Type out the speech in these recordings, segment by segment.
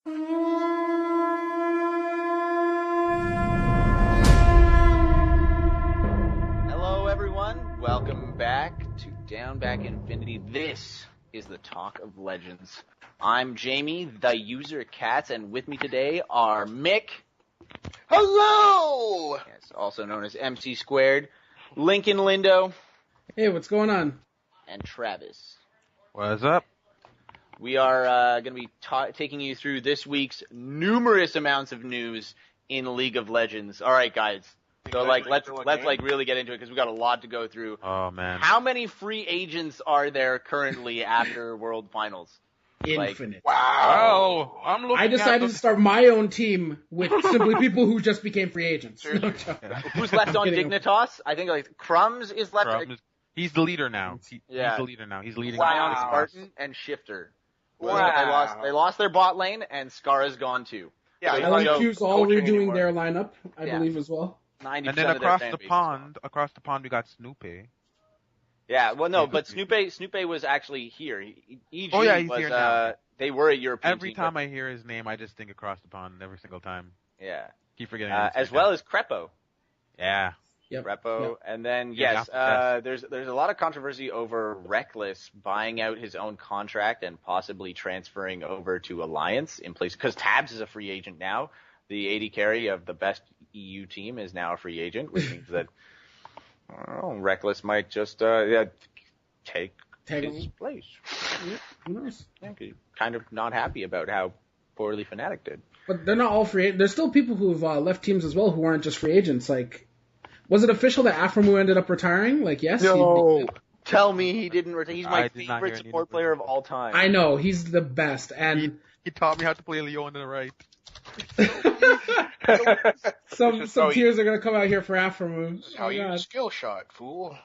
Hello, everyone. Welcome back to DownBackInfinity. This is the Talk of Legends. I'm Jamie, the user Cats, and with me today are Mick. Hello! Yes, also known as MC Squared, Lincoln Lindo, Hey, what's going on? and Travis. What's up? We are going to be taking you through this week's numerous amounts of news in League of Legends. All right, guys. So let's really get into it because we got a lot to go through. Oh man. How many free agents are there currently after World Finals? Infinite. Wow. I'm looking. I decided to start my own team with simply people who just became free agents. No, Who's left on Dignitas? I think Crumbs is left. He's the leader now. He's Yeah. the leader now. He's leading. Zion, Spartan, and Shifter. Wow. They lost their bot lane, and Scara's gone too. Yeah, So LNQ's all coaching redoing anymore. their lineup, I Yeah. believe, as well. 90% And then of their across fan the base is pond, gone. we got Snoopy. Yeah, well, no, but Snoopy was actually here. EG Oh, yeah, he's was, here now. They were a European Every team, time but, I hear his name, I just think across the pond every single time. yeah. Keep forgetting. As well as Crepo. Yeah. Yep. Repo, Yep. and then Yeah, there's a lot of controversy over Reckless buying out his own contract and possibly transferring over to Alliance in place because Tabs is a free agent now. The AD carry of the best EU team is now a free agent, which means that I don't know, Reckless might just take his place. Yeah, who knows? Kind of not happy about how poorly Fnatic did. But they're not all free. There's still people who've left teams as well who aren't just free agents. Like, was it official that Aframu ended up retiring? Like, yes. No. Tell me he didn't retire. He's my I did not favorite hear any support player of all time. I know he's the best, and He taught me how to play Leon to the right. some tears are gonna come out here for Aframu. How Oh, you God. skill shot, fool.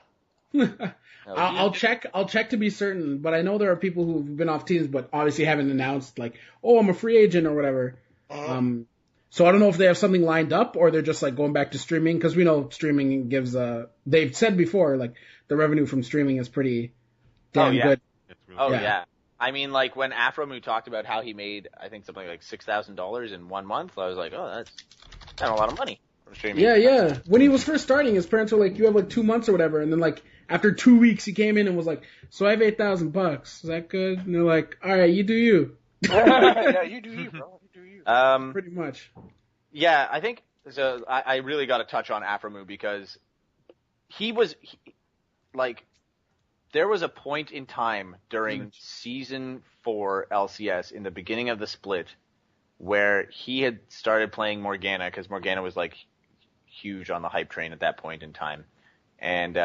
I'll check to be certain, but I know there are people who've been off teams, but obviously haven't announced like, oh, I'm a free agent or whatever. So I don't know if they have something lined up or they're just like going back to streaming because we know streaming gives they've said before like the revenue from streaming is pretty damn good. Yeah. I mean, like when Aframu talked about how he made, I think something like $6,000 in 1 month. I was like, oh, that's kind of a lot of money from streaming. Yeah. When he was first starting, his parents were like, you have like 2 months or whatever, and then like after 2 weeks, he came in and was like, so I have $8,000. Is that good? And they're like, all right, you do you. Yeah, you do you, bro. You do you. Pretty much. Yeah, I think so. I really got to touch on Aframu because there was a point in time during Season 4 LCS in the beginning of the split where he had started playing Morgana because Morgana was like huge on the hype train at that point in time. And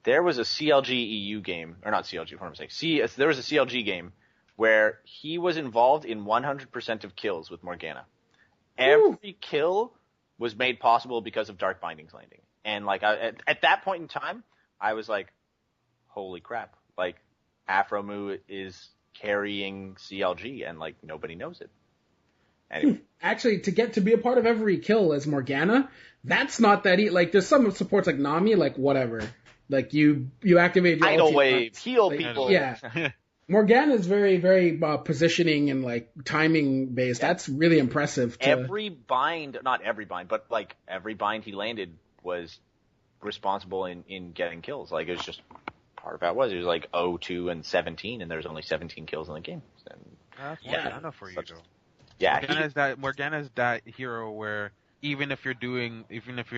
there was a CLG EU game, or not CLG, what am I saying? There was a CLG game where he was involved in 100% of kills with Morgana. Every kill was made possible because of Dark Bindings landing. And like at that point in time, I was like, holy crap, like Aframu is carrying CLG and like nobody knows it. Anyway. Actually, to get to be a part of every kill as Morgana, that's not that easy. Like there's some supports like Nami, like whatever. Like you activate your Idle ulti, wave, heal like, people. Yeah. Morgana is very, very positioning and like timing based. Yeah. That's really impressive. Every bind, not every bind, but like every bind he landed was responsible in getting kills. Like it was just part of how it was. It was like 0-2 and 17, and there's only 17 kills in the game. And, That's Morgana for you, though. Yeah, Morgana's that hero where even if you're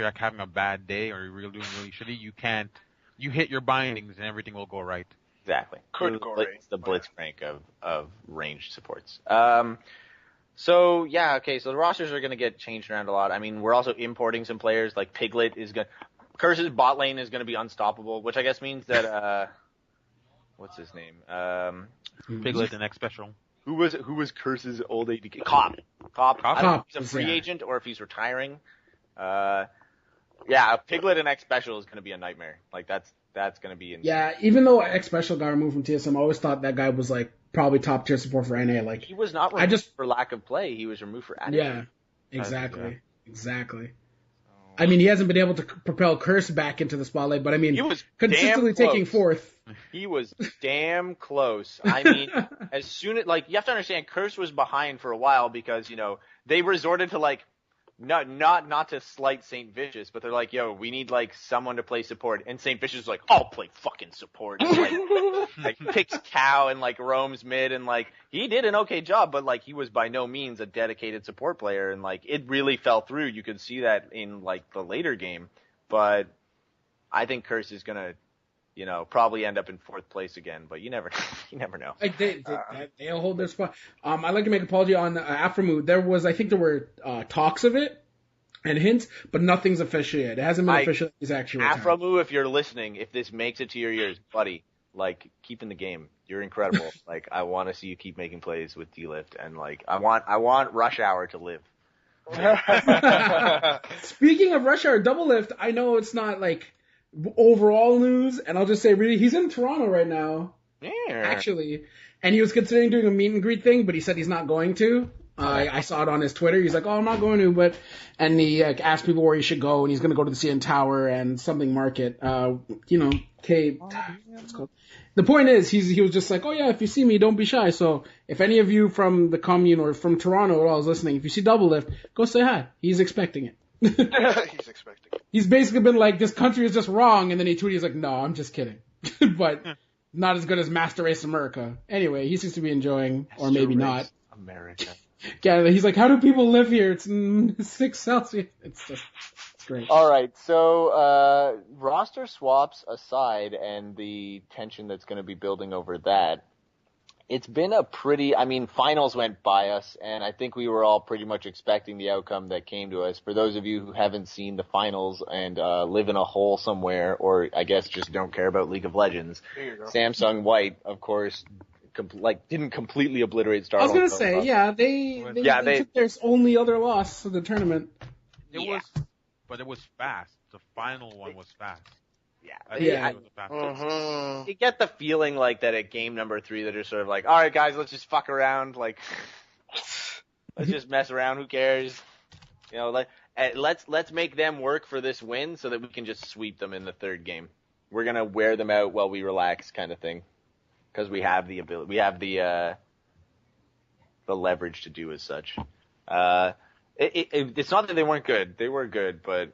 like having a bad day or you're doing really shitty, you hit your bindings and everything will go right. Exactly. Could go right. It's the blitzcrank of ranged supports. So the rosters are going to get changed around a lot. I mean, we're also importing some players like Piglet Curse's bot lane is going to be unstoppable, which I guess means that what's his name? Piglet and X Special. Who was Curse's old AD? Cop. I don't know if he's a free agent or if he's retiring. Piglet and X Special is going to be a nightmare. Like that's going to be insane. Yeah, even though X Special got removed from TSM, I always thought that guy was like probably top tier support for NA. Like he was not removed for lack of play. He was removed for attitude. Yeah, exactly. I mean, he hasn't been able to propel Curse back into the spotlight, but I mean, He was consistently damn taking close. fourth. He was damn close. I mean, as soon as, like, you have to understand, Curse was behind for a while because, you know, they resorted to, like, not to slight St. Vicious, but they're like, yo, we need, like, someone to play support. And St. Vicious is like, I'll play fucking support. And, like picks Cow and, like, roams mid. And, like, he did an okay job, but, like, he was by no means a dedicated support player. And, like, it really fell through. You could see that in, like, the later game. But I think Curse is going to, you know, probably end up in fourth place again, but you never know. Like they'll hold their spot. I'd like to make an apology on Aframu. There were talks of it and hints, but nothing's official yet. It hasn't been official. He's actually retired. Aframu, if you're listening, if this makes it to your ears, buddy, like, keep in the game. You're incredible. Like, I want to see you keep making plays with D-Lift, and, like, I want Rush Hour to live. Speaking of Rush Hour, Double Lift, I know it's not, like, overall news, and I'll just say, really, he's in Toronto right now. Yeah. Actually. And he was considering doing a meet and greet thing, but he said he's not going to. I saw it on his Twitter. He's like, oh, I'm not going to, and he asked people where he should go, and he's going to go to the CN Tower and something market, what's called. The point is, he was just like, oh yeah, if you see me, don't be shy. So if any of you from the commune or from Toronto at all is listening, if you see Double Lift, go say hi. He's expecting it. He's expecting it. He's basically been like, this country is just wrong, and then he tweeted, he's like, no, I'm just kidding. But not as good as Master Race America. Anyway, he seems to be enjoying, or maybe not. America. Yeah, he's like, how do people live here? It's 6 Celsius. It's great. All right, so roster swaps aside and the tension that's going to be building over that, it's been finals went by us, and I think we were all pretty much expecting the outcome that came to us. For those of you who haven't seen the finals and live in a hole somewhere, or I guess just don't care about League of Legends, Samsung White, of course, didn't completely obliterate Star. I was gonna say, they took their only other loss of the tournament. But it was fast. The final one was fast. Yeah. You get the feeling like that at game number 3 that are sort of like, all right, guys, let's just fuck around. Like, let's just mess around. Who cares? You know, let's make them work for this win so that we can just sweep them in the third game. We're gonna wear them out while we relax, kind of thing, because we have the ability, we have the leverage to do as such. It's not that they weren't good; they were good, but.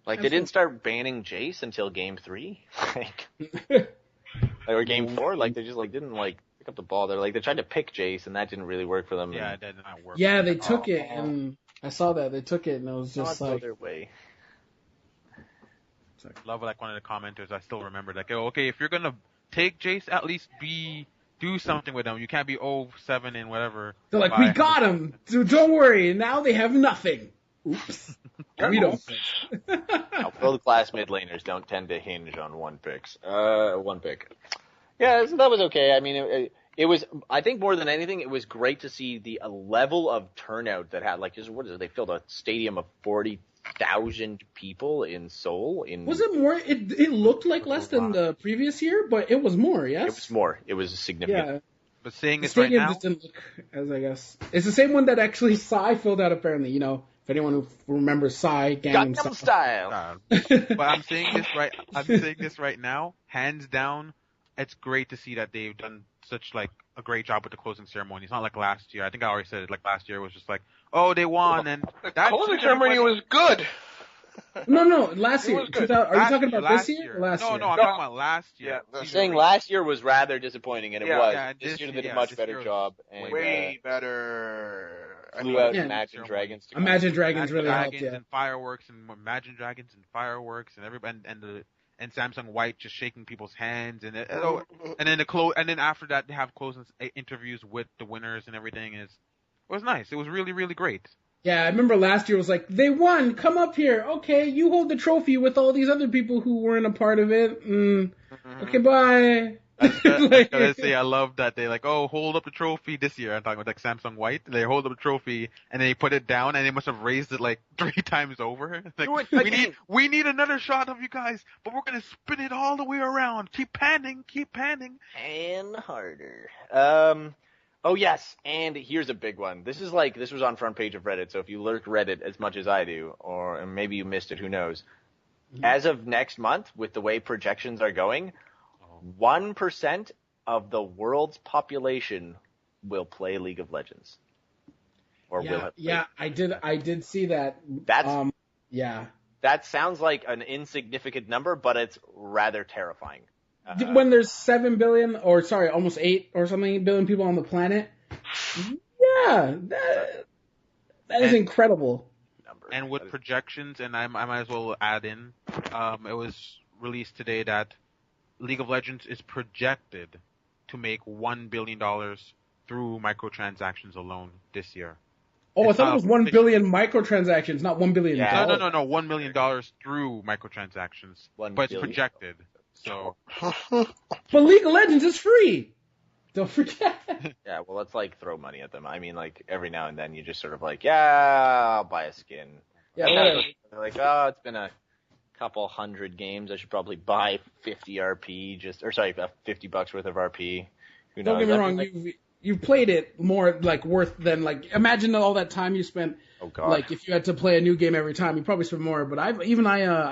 Like, they didn't start banning Jace until game 3, or game 4. Like, they just didn't pick up the ball. They tried to pick Jace, and that didn't really work for them. Yeah, it did not work. Yeah, they took it, and I saw that they took it, and it was just not their way. Love one of the commenters. I still remember that. Okay, if you're gonna take Jace, at least do something with him. You can't be 0-7 and whatever. They're like, we got him. Dude, don't worry. Now they have nothing. Oops. We don't. World class mid laners don't tend to hinge on one pick. Yeah, so that was okay. I mean, it was. I think more than anything, it was great to see the level of turnout that had. They filled a stadium of 40,000 people in Seoul. Was it more? It looked like less than the previous year, but it was more. Yes, it was more. It was significant. Yeah. But seeing the it right now, just didn't look as I guess it's the same one that actually Psy filled out. Apparently, you know. If anyone who remembers Psy, Gangnam Style. But I'm saying this right now, hands down, it's great to see that they've done such a great job with the closing ceremony. It's not like last year. I think I already said it. Like last year was just like, oh, they won, and the closing ceremony was good. No, last year. Are you talking about this year or last year? No, I'm talking about last year. Yeah, I'm saying last year was rather disappointing, and it was. Yeah, this year they did a much better job. And, way better. Flew out Imagine Dragons. Imagine Dragons really helped, and fireworks, and Imagine Dragons and fireworks, and everybody, and Samsung White just shaking people's hands, and then after that they have closing interviews with the winners and everything. It was nice. It was really, really great. Yeah, I remember last year was like, they won, come up here. Okay, you hold the trophy with all these other people who weren't a part of it. Okay, bye. I love that they hold up the trophy this year. I'm talking about Samsung White. They hold up the trophy and they put it down and they must have raised it 3 times over. We need another shot of you guys, but we're gonna spin it all the way around. Keep panning. And harder. Oh yes, and here's a big one. This was on front page of Reddit, so if you lurk Reddit as much as I do, or maybe you missed it, who knows. As of next month, with the way projections are going, 1% of the world's population will play League of Legends. Or will have played. I did see that. That's yeah. That sounds like an insignificant number, but it's rather terrifying. When there's 7 billion, or sorry, almost 8 or something billion people on the planet, yeah, that is incredible. And with projections, and I might as well add in, it was released today that League of Legends is projected to make $1 billion through microtransactions alone this year. Oh, I thought it was 1 billion microtransactions, not $1 billion. Yeah. No, $1 million through microtransactions, but it's projected. So, but League of Legends is free. Don't forget. Yeah, well, let's like throw money at them. I mean, like every now and then you just sort of like, yeah, I'll buy a skin. Yeah. They're like, oh, it's been a couple hundred games. I should probably buy 50 RP, $50 worth of RP. Who knows? Don't get me wrong. You've played it more like worth than like imagine all that time you spent. Oh God. Like if you had to play a new game every time, you probably spend more. But I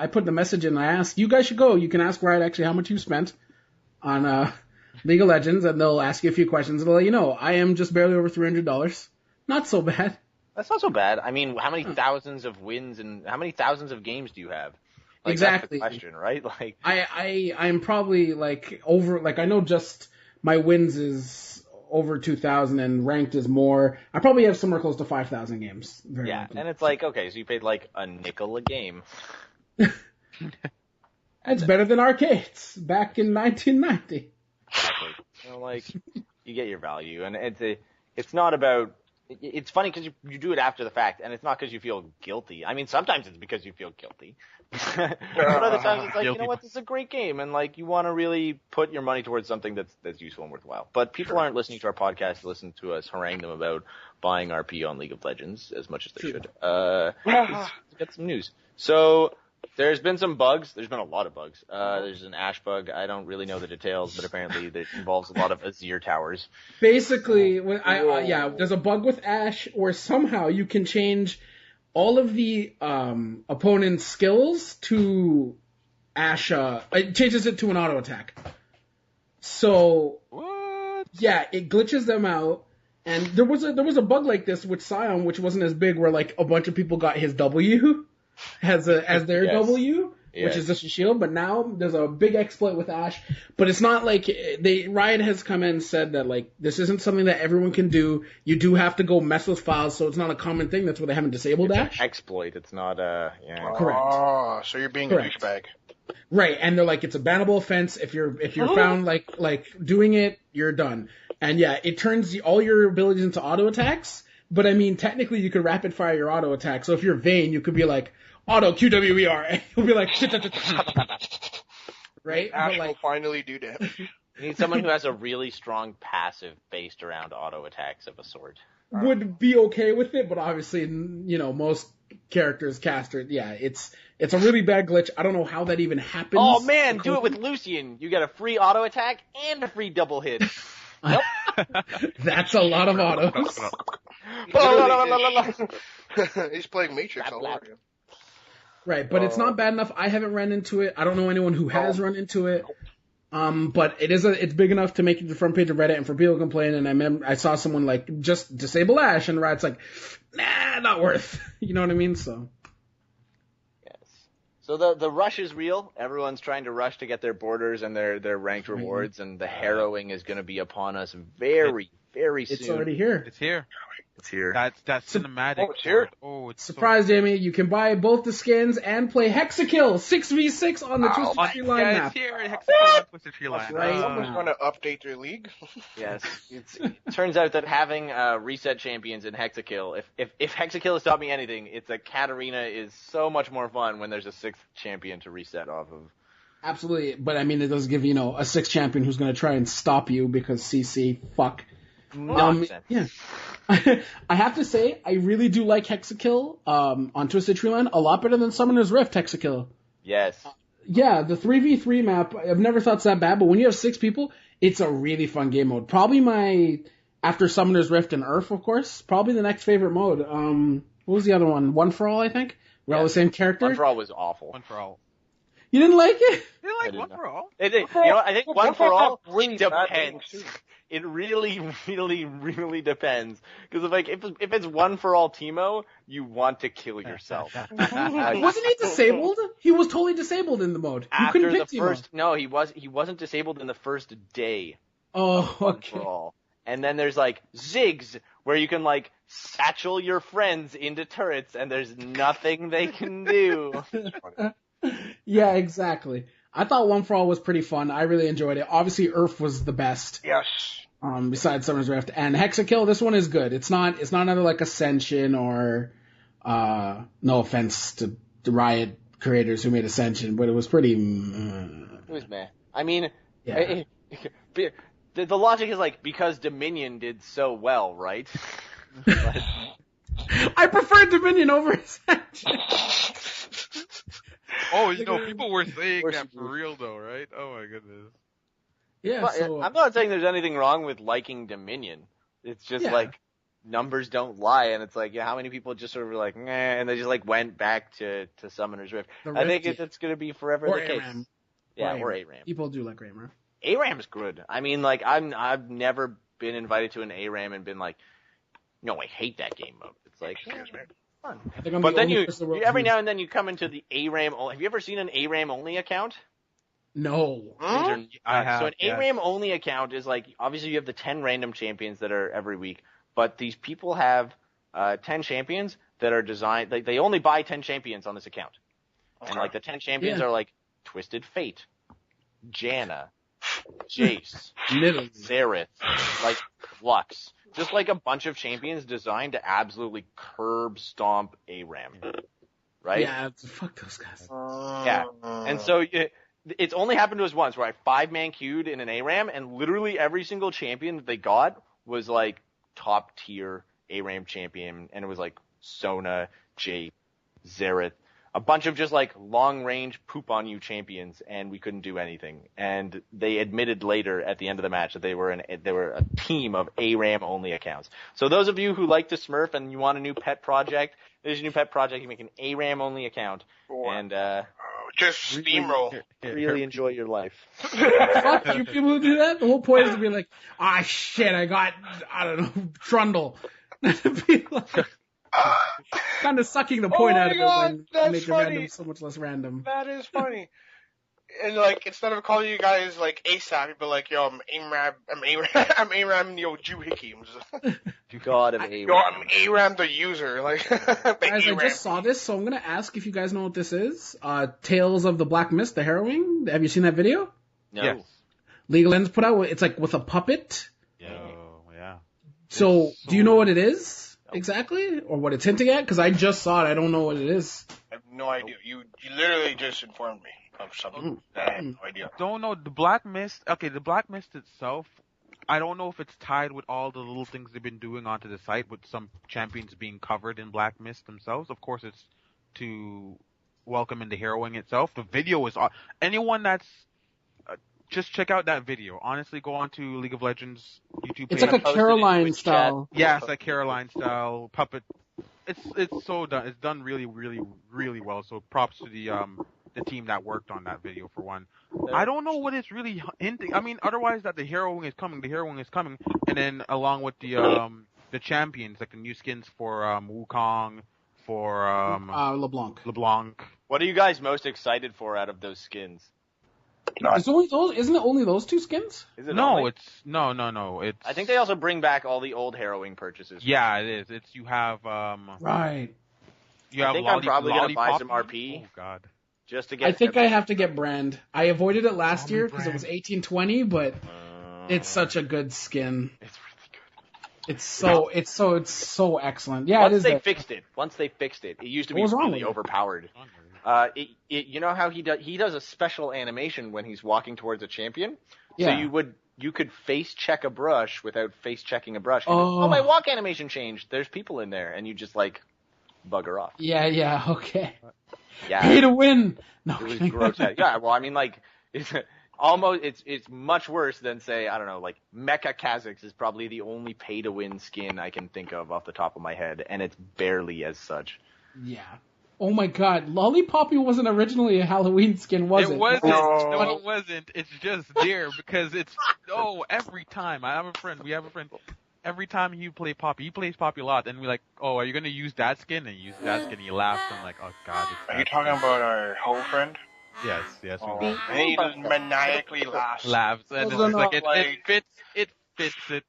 put the message in and I asked, you guys should go. You can ask Riot actually how much you spent on League of Legends, and they'll ask you a few questions and they'll let you know. I am just barely over $300. Not so bad. That's not so bad. I mean, how many thousands of wins and how many thousands of games do you have? Like, Exactly. That's the question, right? Like I'm probably like over, like I know just my wins is over 2,000 and ranked is more. I probably have somewhere close to 5,000 games. And it's like, okay, so you paid like a nickel a game. That's better than arcades back in 1990. Exactly. You know, like you get your value, and it's not about. It's funny because you do it after the fact, and it's not because you feel guilty. I mean, sometimes it's because you feel guilty. But other times it's like, you know what, this is a great game, and like you want to really put your money towards something that's useful and worthwhile. But people aren't listening to our podcast to listen to us harangue them about buying RP on League of Legends as much as they should. Let's get some news. So there's been some bugs. There's been a lot of bugs. There's an Ash bug. I don't really know the details, but apparently it involves a lot of Azir towers. Basically, there's a bug with Ash where somehow you can change all of the opponent's skills to Ash. It changes it to an auto attack. So what? Yeah, it glitches them out. And there was a bug like this with Sion, which wasn't as big, where like a bunch of people got his W as their W, which is just a shield. But now there's a big exploit with Ash. But it's not like Riot has come in and said that like this isn't something that everyone can do. You do have to go mess with files, so it's not a common thing. That's why they haven't disabled Ash. Exploit. It's not Correct. Oh, so you're being a douchebag. Right, and they're like, it's a bannable offense. If you're found like doing it, you're done. And yeah, it turns all your abilities into auto attacks. But I mean, technically, you could rapid fire your auto attack. So if you're Vayne, you could be like auto QWER, and you'll be like, right? Ash will finally do damage. You need someone who has a really strong passive based around auto attacks of a sort. Would be okay with it, but obviously, you know, most characters, casters, it's a really bad glitch. I don't know how that even happens. Oh man, do it with Lucian. You get a free auto attack and a free double hit. Nope. That's a lot of autos. He's playing Matrix all over you. Right, but it's not bad enough. I haven't run into it. I don't know anyone who has run into it. But it's big enough to make it the front page of Reddit and for people to complain. And I saw someone like just disable Ash, and Riot's like, nah, not worth. You know what I mean? So. Yes. So the rush is real. Everyone's trying to rush to get their borders and their ranked rewards, and the harrowing is going to be upon us very, very soon. It's already here. It's here. It's here. That's cinematic. Oh, it's here. Oh, it's surprise, Jamie! You can buy both the skins and play Hexakill 6v6 on the Twisted Tree line map. It's here. Hexakill Twisted Tree line. Right. Someone's going to update their league. Yes. It turns out that having reset champions in Hexakill, if Hexakill has taught me anything, it's that Katarina is so much more fun when there's a sixth champion to reset off of. Absolutely, but I mean, it does give you a sixth champion who's going to try and stop you because CC. Fuck. Yeah. I have to say, I really do like Hexakill on Twisted Tree Line a lot better than Summoner's Rift Hexakill. Yes. Yeah, the 3v3 map, I've never thought it's that bad, but when you have 6 people, it's a really fun game mode. Probably my after Summoner's Rift and Earth, of course, probably the next favorite mode. What was the other one? One for All, I think. We're all the same character. One for All was awful. One for All. You didn't like it? You didn't like One for All? You know, I think One for All really depends. It really, really, really depends. Because if it's One for All Teemo, you want to kill yourself. Wasn't he disabled? He was totally disabled in the mode. You couldn't pick Teemo. No, he wasn't disabled in the first day. Oh, One okay. for All. And then there's like Ziggs, where you can like satchel your friends into turrets, and there's nothing they can do. Yeah, exactly. I thought One for All was pretty fun. I really enjoyed it. Obviously, Earth was the best. Yes. Besides Summoner's Rift and Hexakill, this one is good. It's not another like Ascension or no offense to the Riot creators who made Ascension, but it was pretty. It was meh. I mean, yeah. The logic is like because Dominion did so well, right? I prefer Dominion over Ascension. Oh, people were saying that for real though, right? Oh my goodness. Yeah, but so, I'm not saying there's anything wrong with liking Dominion. It's just like numbers don't lie, and it's like, how many people just sort of were like, nah, and they just like went back to Summoner's Rift. I think it's going to be forever or the case. ARAM. Yeah, or ARAM. People do like ARAM. ARAM's good. I mean, like I've never been invited to an ARAM and been like, no, I hate that game mode. It's like fun. But then every now and then you come into the ARAM. Have you ever seen an ARAM only account? No. I have. So an ARAM only account is like, obviously you have the 10 random champions that are every week, but these people have 10 champions that are designed, like they only buy 10 champions on this account. And like the 10 champions are like Twisted Fate, Janna, Jace, Xerath, like Lux. Just like a bunch of champions designed to absolutely curb stomp ARAM. Right? Yeah, fuck those guys. Yeah. And so it's only happened to us once where I 5-man queued in an ARAM, and literally every single champion that they got was like top tier ARAM champion, and it was like Sona, Jace, Xerath, a bunch of just like long range poop on you champions, and we couldn't do anything. And they admitted later at the end of the match that they were a team of ARAM only accounts. So those of you who like to smurf and you want a new pet project, there's your new pet project. You make an ARAM only account and just steamroll. Really enjoy your life. Fuck you people who do that. The whole point is to be like, shit, I got, I don't know, Trundle. Kind of sucking the point out of it when make the random so much less random. That is funny. And like, instead of calling you guys like ASAP, you'd be like, yo, I'm ARAM, yo, Juhiki. God of ARAM. Yo, I'm ARAM the user. Like, guys, I just saw this, so I'm gonna ask if you guys know what this is. Tales of the Black Mist, the harrowing. Have you seen that video? No. Yes. League of Legends put out. It's like with a puppet. Yeah. So, do you know what it is exactly, or what it's hinting at? Because I just saw it. I don't know what it is. I have no idea. You literally just informed me of something that I have no idea. Don't know the Black Mist. Okay, the Black Mist itself, I don't know if it's tied with all the little things they've been doing onto the site, with some champions being covered in Black Mist themselves. Of course, it's to welcome in the harrowing itself. The video is anyone that's just check out that video. Honestly, go on to League of Legends YouTube page. It's like a Caroline style. Yeah, it's like Caroline style puppet. It's so done. It's done really, really, really well. So props to the team that worked on that video for one. I don't know what it's really hinting. I mean, otherwise that the harrowing is coming, and then along with the champions, like the new skins for Wukong, for LeBlanc. What are you guys most excited for out of those skins? Isn't it only those two skins? Is it no, only? No. It's. I think they also bring back all the old harrowing purchases. Yeah, it is. It's you have right. You have I think I'm probably gonna buy Lollipop. some RP. Oh God. Just to get. I think I have to get Brand. I avoided it last year because it was 1820, but it's such a good skin. It's really good. It's so excellent. Yeah, Once they fixed it, it used to be really overpowered. You know how he does a special animation when he's walking towards a champion. Yeah. So you could face check a brush without face checking a brush. Oh, my walk animation changed. There's people in there, and you just like bugger off. Yeah, okay. Yeah. Pay to win. No, it was grotesque. Yeah, well, I mean, like almost, it's much worse than, say, I don't know, like Mecha Kha'Zix is probably the only pay-to-win skin I can think of off the top of my head, and it's barely as such. Yeah. Oh my god, Lollipoppy wasn't originally a Halloween skin, was it? It wasn't. No. No, it wasn't. It's just there because it's, every time. We have a friend, every time he plays Poppy a lot, and we're like, oh, are you going to use that skin? And he used that skin, he laughs, I'm like, oh god. Are you talking about our whole friend? Yes. Oh, and he just maniacally laughs. Laughs, and it's just like, it fits it.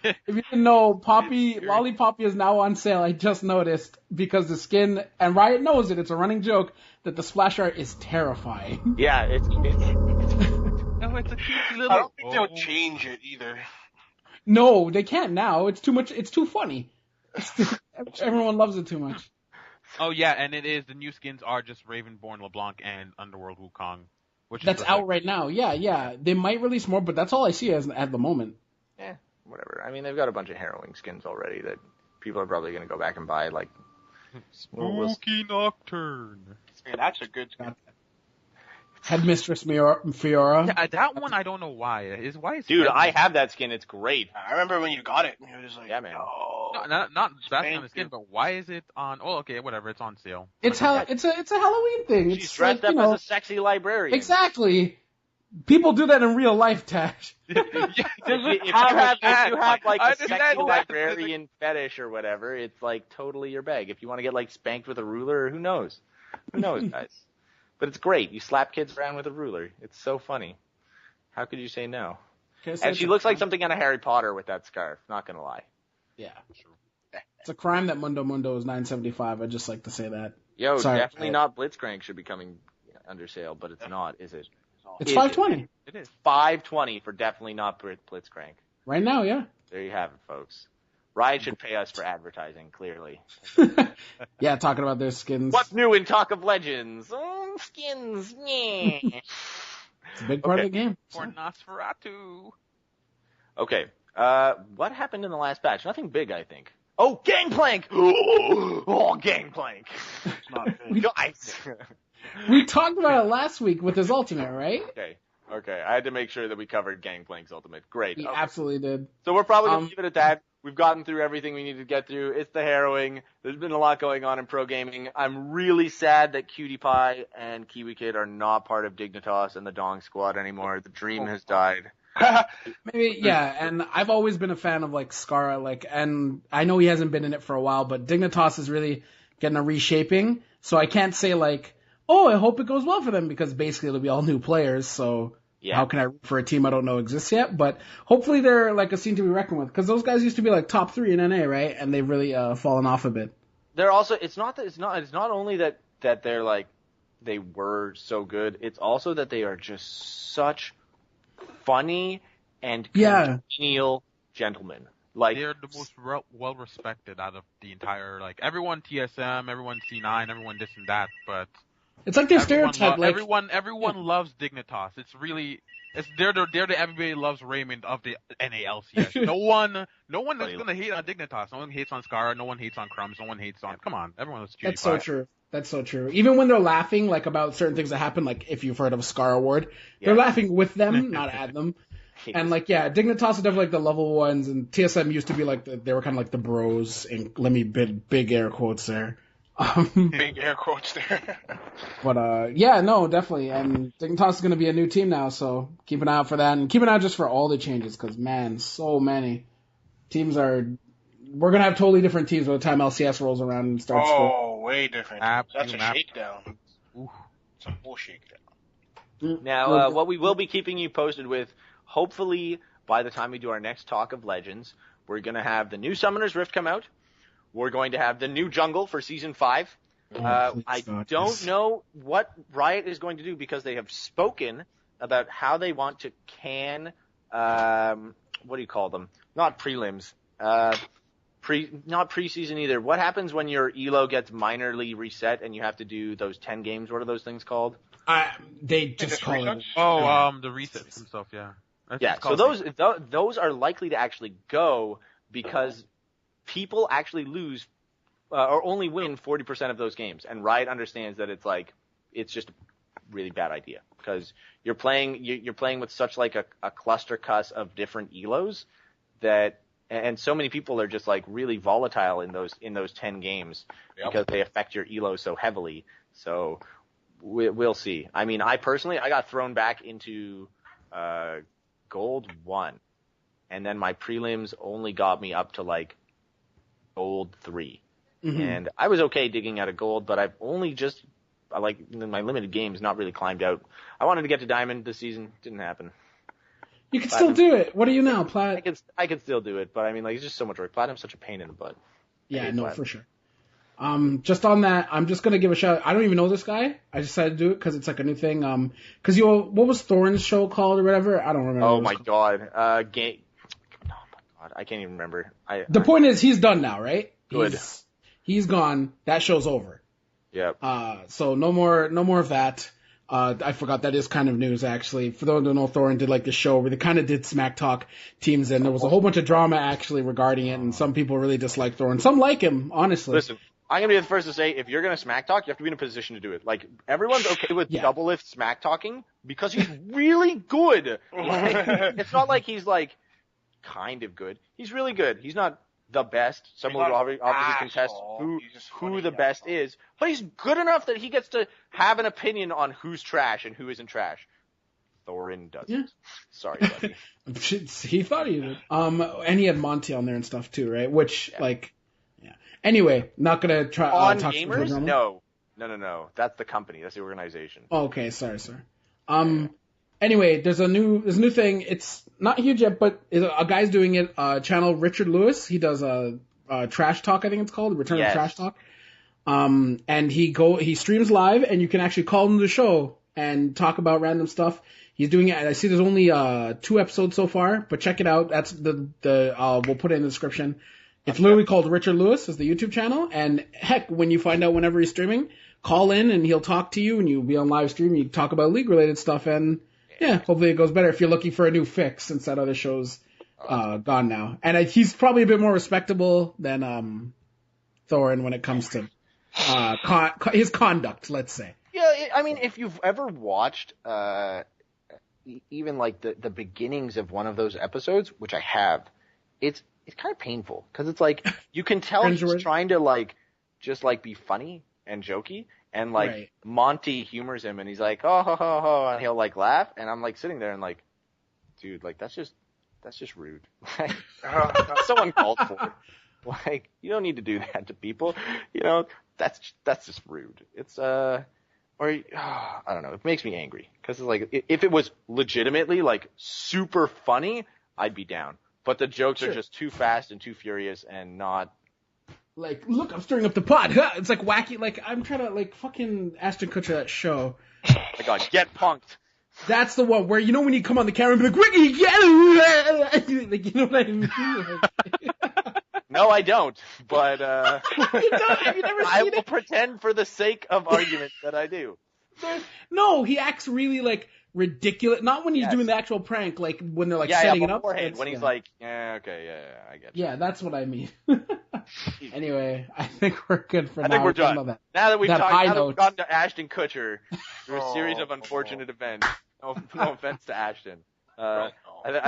If you didn't know, Lollipoppy is now on sale. I just noticed because the skin, and Riot knows it. It's a running joke that the splash art is terrifying. Yeah, it's No, it's a cute little. I don't think they'll change it either. No, they can't now. It's too much. It's too funny. Everyone loves it too much. Oh yeah, and it is. The new skins are just Ravenborn LeBlanc and Underworld Wukong, which That's is out right now. Yeah. They might release more, but that's all I see at the moment. whatever. I mean, they've got a bunch of harrowing skins already that people are probably going to go back and buy, like Spooky Nocturne. Yeah, that's a good skin. Headmistress Fiora. Yeah, that one I don't know why. Dude, I have that skin. It's great. I remember when you got it. It was like, Yeah, man. Oh, not that kind of skin, but why is it on? Oh, okay, whatever. It's on sale. It's it's a Halloween thing. She's It's dressed like, up as a sexy librarian. Exactly. People do that in real life, Tash. If you have like I a understand sexy that. librarian fetish or whatever, it's like totally your bag. If you want to get like spanked with a ruler, who knows? Who knows, guys? But it's great. You slap kids around with a ruler. It's so funny. How could you say no? And she looks like something out of Harry Potter with that scarf. Not gonna lie. Yeah. It's a crime that Mundo is $9.75. I'd just like to say that. Yo, Sorry. definitely not Blitzcrank should be coming under sale, but it's not, is it? It's $5.20 It is. $5.20 for definitely not Blitzcrank. right now. Yeah. There you have it, folks. Riot should pay us for advertising, clearly. Yeah, talking about their skins. What's new in Talk of Legends? Oh, skins. Yeah. It's a big part of the game. For Nosferatu. Okay. What happened in the last patch? Nothing big, I think. Oh, Gangplank! Oh, Gangplank! it's not big. Nice! We talked about it last week with his ultimate, right? Okay. I had to make sure that we covered Gangplank's ultimate. Great. He Okay. absolutely did. So we're probably going to leave it at that. We've gotten through everything we needed to get through. It's the harrowing. There's been a lot going on in pro gaming. I'm really sad that Cutie Pie and Kiwi Kid are not part of Dignitas and the Dong Squad anymore. The dream has died. Maybe, yeah, and I've always been a fan of, like, Skara, and I know he hasn't been in it for a while, but Dignitas is really getting a reshaping, so I can't say, like, oh, I hope it goes well for them, because basically it'll be all new players, so how can I root for a team I don't know exists yet? But hopefully they're, like, a scene to be reckoned with, because those guys used to be, like, top 3 in NA, right? And they've really fallen off a bit. They're also, it's not only that they're, like, they were so good, it's also that they are just such funny and congenial gentlemen. Like, they're the most well respected out of the entire, like, everyone TSM, everyone C9, everyone this and that, but it's like their stereotype. Like everyone loves Dignitas. It's really, they're the everybody loves Raymond of the NALCS. No one is gonna hate on Dignitas. No one hates on Scar. No one hates on Crumbs. No one hates on. Come on, everyone loves Cutie Pie. That's so true. Even when they're laughing, like, about certain things that happen, like, if you've heard of Scar Award, they're laughing with them, not at them. And, like, yeah, Dignitas are definitely, like, the level ones, and TSM used to be, like, they were kind of like the bros, and let me big air quotes there. Big air quotes there. But, yeah, no, definitely. And Dignitas is going to be a new team now, so keep an eye out for that. And keep an eye out just for all the changes, because, man, so many. We're going to have totally different teams by the time LCS rolls around and starts. Oh, way different. That's a shakedown. Ooh. It's a whole shakedown. Now, what we will be keeping you posted with, hopefully by the time we do our next Talk of Legends, we're going to have the new Summoner's Rift come out. We're going to have the new jungle for Season 5. I don't know what Riot is going to do because they have spoken about how they want to can, what do you call them? Not prelims. Not preseason either. What happens when your ELO gets minorly reset and you have to do those 10 games? What are those things called? They just call it. The resets themselves, yeah. So those are likely to actually go because people actually lose or only win 40% of those games. And Riot understands that it's just really bad idea because you're playing with such like a cluster cuss of different elos that, and so many people are just like really volatile in those 10 games because they affect your elo so heavily. So we'll see. I mean, I personally got thrown back into gold 1, and then my prelims only got me up to like gold 3. Mm-hmm. And I was okay digging out of gold, but I've only just, like, in my limited games, not really climbed out. I wanted to get to diamond this season. Didn't happen. You can still do it. What are you now, Plat? I can still do it, but I mean, like, it's just so much work. Platinum's such a pain in the butt. Yeah, no, for sure. Just on that, I'm just gonna give a shout. I don't even know this guy. I decided to do it because it's like a new thing. Cause what was Thorin's show called or whatever? I don't remember. Oh my god. Oh my god. I can't even remember. The point is, he's done now, right? Good. He's gone. That show's over. Yep. So no more of that. I forgot that is kind of news actually. For those who don't know, Thorin did like the show where they kind of did smack talk teams, and there was a whole bunch of drama actually regarding it, and some people really dislike Thorin. Some like him, honestly. Listen, I'm gonna be the first to say, if you're gonna smack talk, you have to be in a position to do it. Like, everyone's okay with Double Lift smack talking because he's really good. Like, it's not like he's like kind of good. He's really good. He's not the best. Someone will obviously contest who the best is, but he's good enough that he gets to have an opinion on who's trash and who isn't trash. Thorin doesn't. Yeah. Sorry, buddy. He thought he did. And he had Monty on there and stuff too, right? Which, like, yeah. Anyway, not gonna try on talk gamers. No. That's the company. That's the organization. Oh, okay, sorry. Anyway, there's a new thing. It's not huge yet, but a guy's doing it. Channel Richard Lewis. He does Trash Talk, I think it's called, Return of Trash Talk. And he streams live, and you can actually call him to the show and talk about random stuff. He's doing it. I see there's only 2 episodes so far, but check it out. That's we'll put it in the description. It's literally called Richard Lewis, is the YouTube channel, and heck, when you find out whenever he's streaming, call in and he'll talk to you, and you'll be on live stream. You talk about league related stuff, and yeah, hopefully it goes better if you're looking for a new fix since that other show's gone now. And he's probably a bit more respectable than Thorin when it comes to his conduct, let's say. Yeah, I mean, if you've ever watched even like the beginnings of one of those episodes, which I have, it's kind of painful because it's like you can tell he's trying to like just like be funny and jokey. And, like, right. Monty humors him, and he's like, oh, ho, ho, ho, and he'll, like, laugh, and I'm, like, sitting there and, like, dude, like, that's just rude. Like, so uncalled for. Like, you don't need to do that to people. You know, that's just rude. It's, I don't know, it makes me angry. Because, like, if it was legitimately, like, super funny, I'd be down. But the jokes are just too fast and too furious and not... Like, look, I'm stirring up the pot. It's like wacky. Like, I'm trying to, like, fucking Ashton Kutcher that show. Oh my god, get punked. That's the one where, you know, when you come on the camera and be like, Ricky, get it! Like, you know what I mean? No, I don't. But, You don't? Have you never seen I will pretend for the sake of argument that I do. No, he acts really, like, ridiculous. Not when he's doing the actual prank, like, when they're, like, setting it up. When he's like, I get you. Yeah, that's what I mean. Anyway, I think we're good for now. I think we're done. Now that we've gotten to Ashton Kutcher, through a series of unfortunate events. No offense to Ashton. I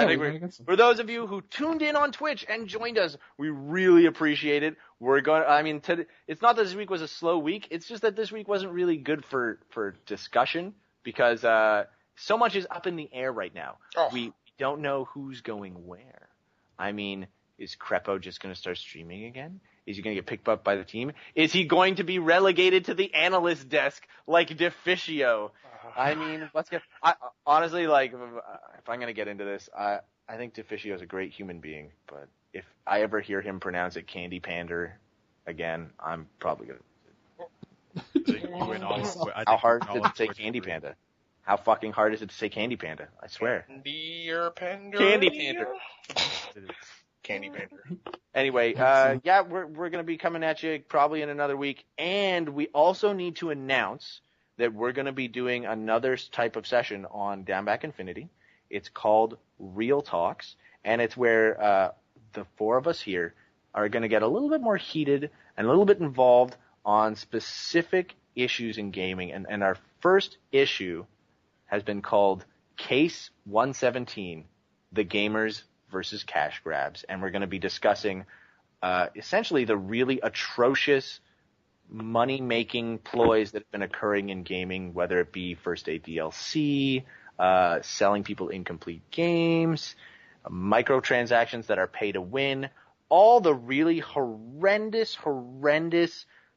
think for those of you who tuned in on Twitch and joined us, we really appreciate it. It's not that this week was a slow week. It's just that this week wasn't really good for discussion because so much is up in the air right now. Oh. We don't know who's going where. I mean, is Crepo just going to start streaming again? Is he going to get picked up by the team? Is he going to be relegated to the analyst desk like Deficio? I mean, honestly, like, if I'm going to get into this, I think Deficio is a great human being, but if I ever hear him pronounce it Candy Pander again, I'm probably going to... How hard is it to say Candy Panda? How fucking hard is it to say Candy Panda? I swear. Candy Pander. Candy Pander. Anyway, we're going to be coming at you probably in another week, and we also need to announce that we're going to be doing another type of session on DownBackInfinity. It's called Real Talks, and it's where the 4 of us here are going to get a little bit more heated and a little bit involved on specific issues in gaming and our first issue has been called Case 117, The Gamers versus Cash Grabs. And we're going to be discussing essentially the really atrocious money-making ploys that have been occurring in gaming, whether it be First Aid DLC, selling people incomplete games, microtransactions that are pay to win, all the really horrendous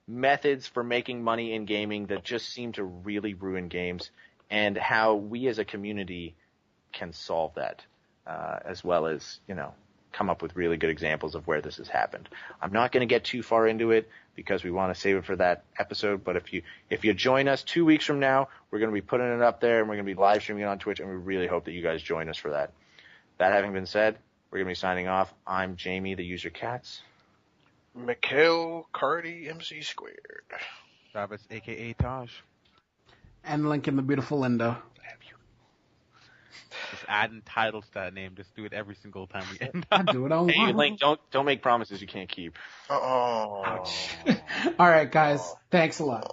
methods for making money in gaming that just seem to really ruin games, and how we as a community can solve that, as well as, come up with really good examples of where this has happened. I'm not going to get too far into it because we want to save it for that episode, but if you join us 2 weeks from now, we're going to be putting it up there, and we're going to be live streaming it on Twitch, and we really hope that you guys join us for that. That having been said, we're going to be signing off. I'm Jamie, the user Cats. Mikhail Cardi, MC Squared. Travis, a.k.a. Taj. And Lincoln, the beautiful Linda. Just adding titles to that name. Just do it every single time we end I up. do it all. Hey, Link, don't make promises you can't keep. Oh. All right, guys. Thanks a lot.